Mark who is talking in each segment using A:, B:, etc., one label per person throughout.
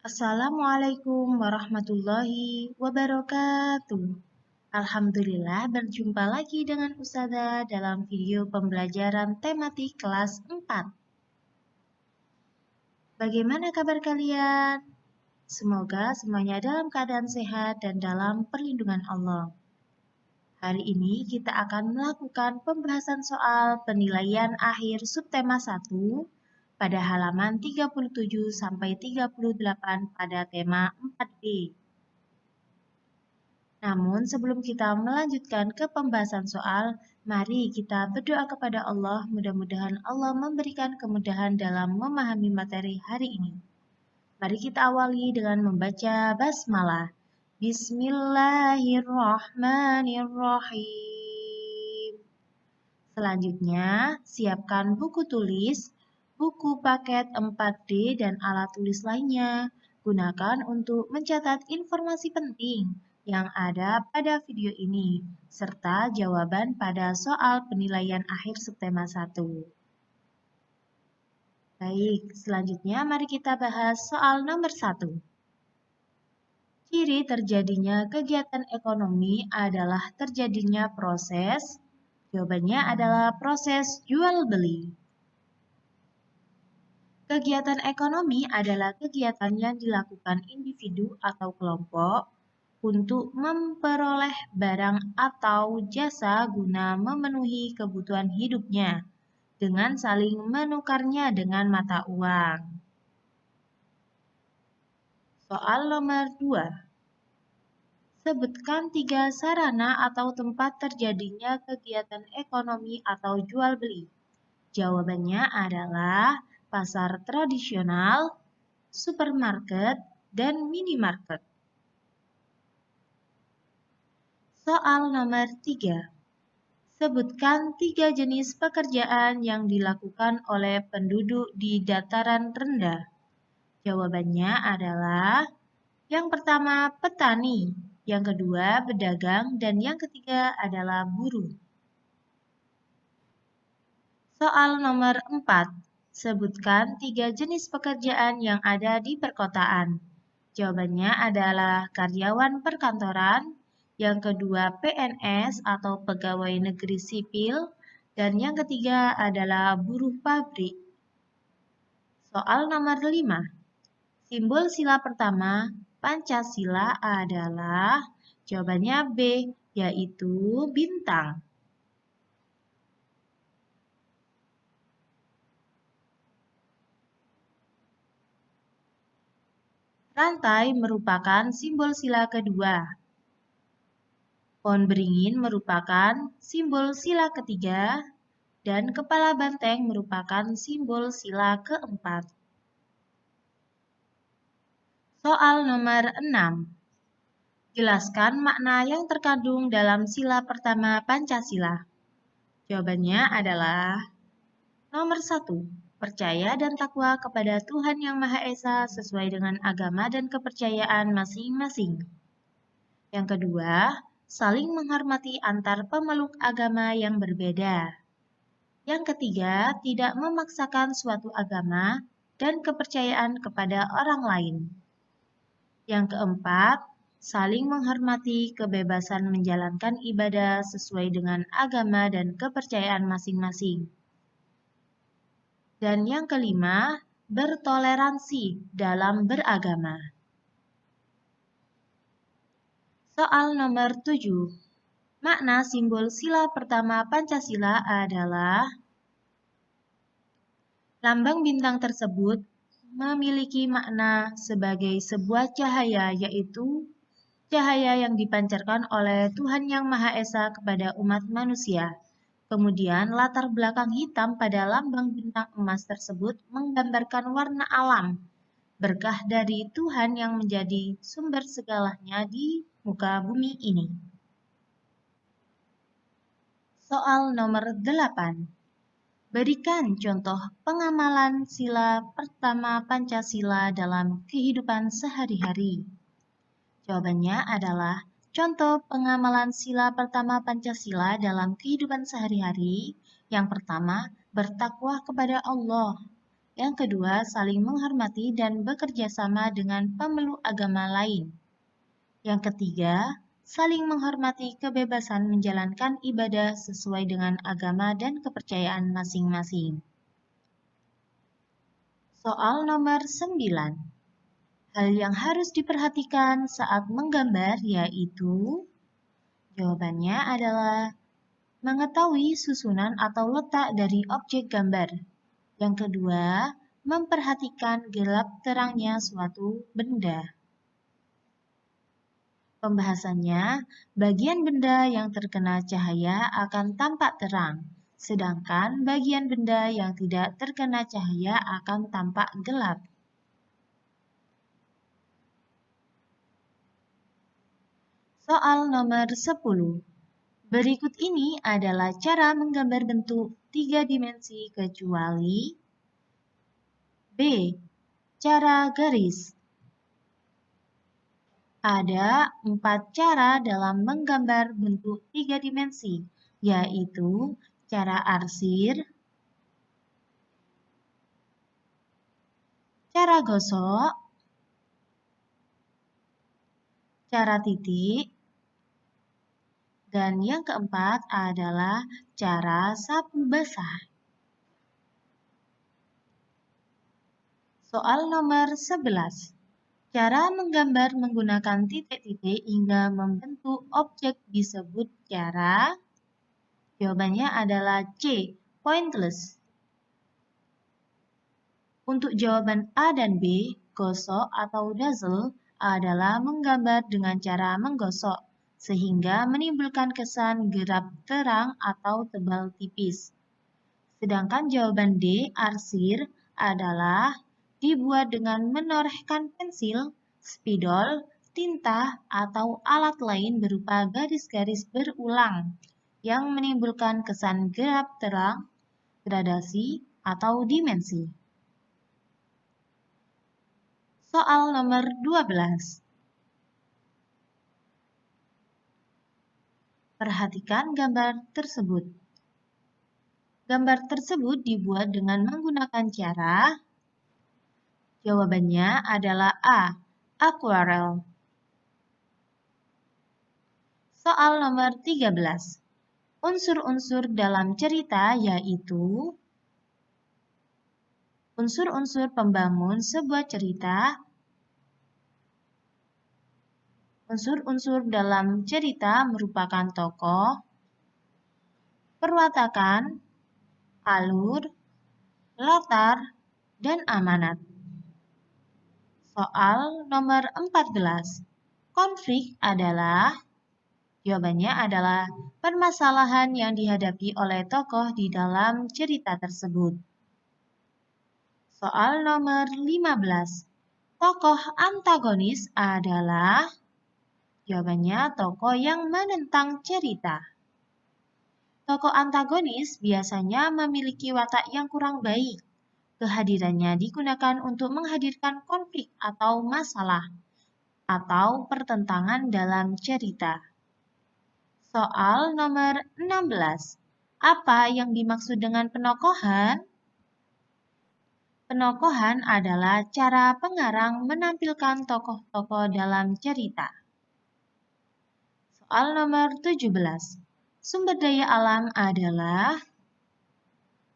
A: Assalamualaikum warahmatullahi wabarakatuh. Alhamdulillah berjumpa lagi dengan Ustazah dalam video pembelajaran tematik kelas 4. Bagaimana kabar kalian? Semoga semuanya dalam keadaan sehat dan dalam perlindungan Allah. Hari ini kita akan melakukan pembahasan soal penilaian akhir subtema 1 pada halaman 37 sampai 38 pada tema 4D. Namun sebelum kita melanjutkan ke pembahasan soal, mari kita berdoa kepada Allah, mudah-mudahan Allah memberikan kemudahan dalam memahami materi hari ini. Mari kita awali dengan membaca basmalah. Bismillahirrahmanirrahim. Selanjutnya, siapkan buku tulis, buku paket 4D dan alat tulis lainnya. Gunakan untuk mencatat informasi penting yang ada pada video ini, serta jawaban pada soal penilaian akhir subtema 1. Baik, selanjutnya mari kita bahas soal nomor 1. Ciri terjadinya kegiatan ekonomi adalah terjadinya proses. Jawabannya adalah proses jual-beli. Kegiatan ekonomi adalah kegiatan yang dilakukan individu atau kelompok untuk memperoleh barang atau jasa guna memenuhi kebutuhan hidupnya dengan saling menukarnya dengan mata uang. Soal nomor 2. Sebutkan 3 sarana atau tempat terjadinya kegiatan ekonomi atau jual beli. Jawabannya adalah pasar tradisional, supermarket, dan minimarket. Soal nomor 3. Sebutkan 3 jenis pekerjaan yang dilakukan oleh penduduk di dataran rendah. Jawabannya adalah yang pertama petani, yang kedua pedagang, dan yang ketiga adalah buruh. Soal nomor 4. Sebutkan 3 jenis pekerjaan yang ada di perkotaan. Jawabannya adalah karyawan perkantoran, yang kedua PNS atau pegawai negeri sipil, dan yang ketiga adalah buruh pabrik. Soal nomor 5. Simbol sila pertama Pancasila adalah, jawabannya B, yaitu bintang. Rantai merupakan simbol sila kedua. Pohon beringin merupakan simbol sila ketiga, dan kepala banteng merupakan simbol sila keempat. Soal nomor 6. Jelaskan makna yang terkandung dalam sila pertama Pancasila. Jawabannya adalah nomor 1. Percaya dan takwa kepada Tuhan Yang Maha Esa sesuai dengan agama dan kepercayaan masing-masing. Yang kedua, saling menghormati antar pemeluk agama yang berbeda. Yang ketiga, tidak memaksakan suatu agama dan kepercayaan kepada orang lain. Yang keempat, saling menghormati kebebasan menjalankan ibadah sesuai dengan agama dan kepercayaan masing-masing. Dan yang kelima, bertoleransi dalam beragama. Soal nomor 7. Makna simbol sila pertama Pancasila adalah lambang bintang tersebut memiliki makna sebagai sebuah cahaya, yaitu cahaya yang dipancarkan oleh Tuhan Yang Maha Esa kepada umat manusia. Kemudian latar belakang hitam pada lambang bintang emas tersebut menggambarkan warna alam, berkah dari Tuhan yang menjadi sumber segalanya di muka bumi ini. Soal nomor 8. Berikan contoh pengamalan sila pertama Pancasila dalam kehidupan sehari-hari. Jawabannya adalah contoh pengamalan sila pertama Pancasila dalam kehidupan sehari-hari. Yang pertama, bertakwa kepada Allah. Yang kedua, saling menghormati dan bekerja sama dengan pemeluk agama lain. Yang ketiga, saling menghormati kebebasan menjalankan ibadah sesuai dengan agama dan kepercayaan masing-masing. Soal nomor 9. Hal yang harus diperhatikan saat menggambar yaitu, jawabannya adalah mengetahui susunan atau letak dari objek gambar. Yang kedua, memperhatikan gelap terangnya suatu benda. Pembahasannya, bagian benda yang terkena cahaya akan tampak terang, sedangkan bagian benda yang tidak terkena cahaya akan tampak gelap. Soal nomor 10. Berikut ini adalah cara menggambar bentuk 3 dimensi kecuali B. Cara garis. Ada 4 cara dalam menggambar bentuk 3 dimensi, yaitu cara arsir, cara gosok, cara titik, dan yang keempat adalah cara sapu basah. Soal nomor 11. Cara menggambar menggunakan titik-titik hingga membentuk objek disebut cara. Jawabannya adalah C. Pointless. Untuk jawaban A dan B, gosok atau dazzle adalah menggambar dengan cara menggosok, sehingga menimbulkan kesan gelap terang atau tebal tipis. Sedangkan jawaban D, arsir, adalah dibuat dengan menorehkan pensil, spidol, tinta, atau alat lain berupa garis-garis berulang yang menimbulkan kesan gelap terang, gradasi, atau dimensi. Soal nomor 12. Perhatikan gambar tersebut. Gambar tersebut dibuat dengan menggunakan cara. Jawabannya adalah A. Akuarel. Soal nomor 13. Unsur-unsur dalam cerita yaitu unsur-unsur pembangun sebuah cerita. Unsur-unsur dalam cerita merupakan tokoh, perwatakan, alur, latar, dan amanat. Soal nomor 14. Konflik adalah, jawabannya adalah permasalahan yang dihadapi oleh tokoh di dalam cerita tersebut. Soal nomor 15. Tokoh antagonis adalah, jawabannya tokoh yang menentang cerita. Tokoh antagonis biasanya memiliki watak yang kurang baik. Kehadirannya digunakan untuk menghadirkan konflik atau masalah atau pertentangan dalam cerita. Soal nomor 16. Apa yang dimaksud dengan penokohan? Penokohan adalah cara pengarang menampilkan tokoh-tokoh dalam cerita. Soal nomor 17. Sumber daya alam adalah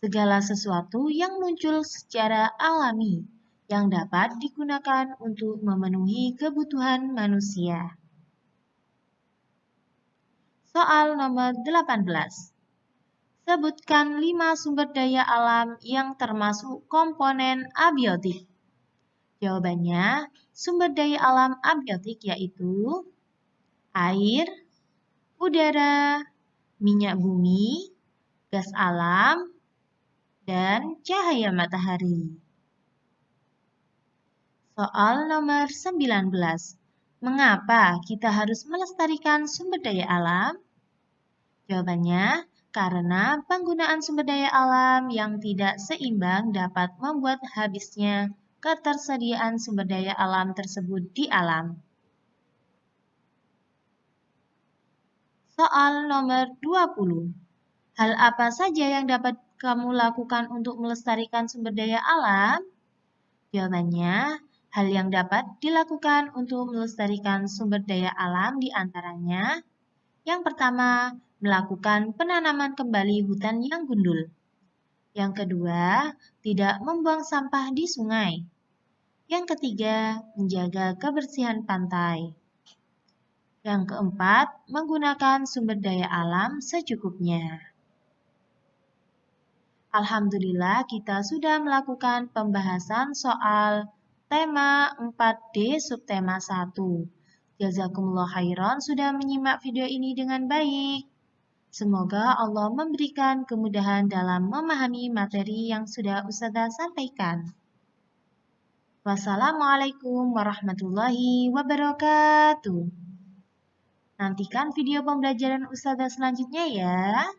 A: segala sesuatu yang muncul secara alami yang dapat digunakan untuk memenuhi kebutuhan manusia. Soal nomor 18. Sebutkan 5 sumber daya alam yang termasuk komponen abiotik. Jawabannya, sumber daya alam abiotik yaitu air, udara, minyak bumi, gas alam, dan cahaya matahari. Soal nomor 19. Mengapa kita harus melestarikan sumber daya alam? Jawabannya, karena penggunaan sumber daya alam yang tidak seimbang dapat membuat habisnya ketersediaan sumber daya alam tersebut di alam. Soal nomor 20. Hal apa saja yang dapat kamu lakukan untuk melestarikan sumber daya alam? Jawabannya, hal yang dapat dilakukan untuk melestarikan sumber daya alam diantaranya, yang pertama, melakukan penanaman kembali hutan yang gundul. Yang kedua, tidak membuang sampah di sungai. Yang ketiga, menjaga kebersihan pantai. Yang keempat, menggunakan sumber daya alam secukupnya. Alhamdulillah kita sudah melakukan pembahasan soal tema 4D subtema 1. Jazakumullah khairan sudah menyimak video ini dengan baik. Semoga Allah memberikan kemudahan dalam memahami materi yang sudah Ustazah sampaikan. Wassalamualaikum warahmatullahi wabarakatuh. Nantikan video pembelajaran Ustazah selanjutnya ya.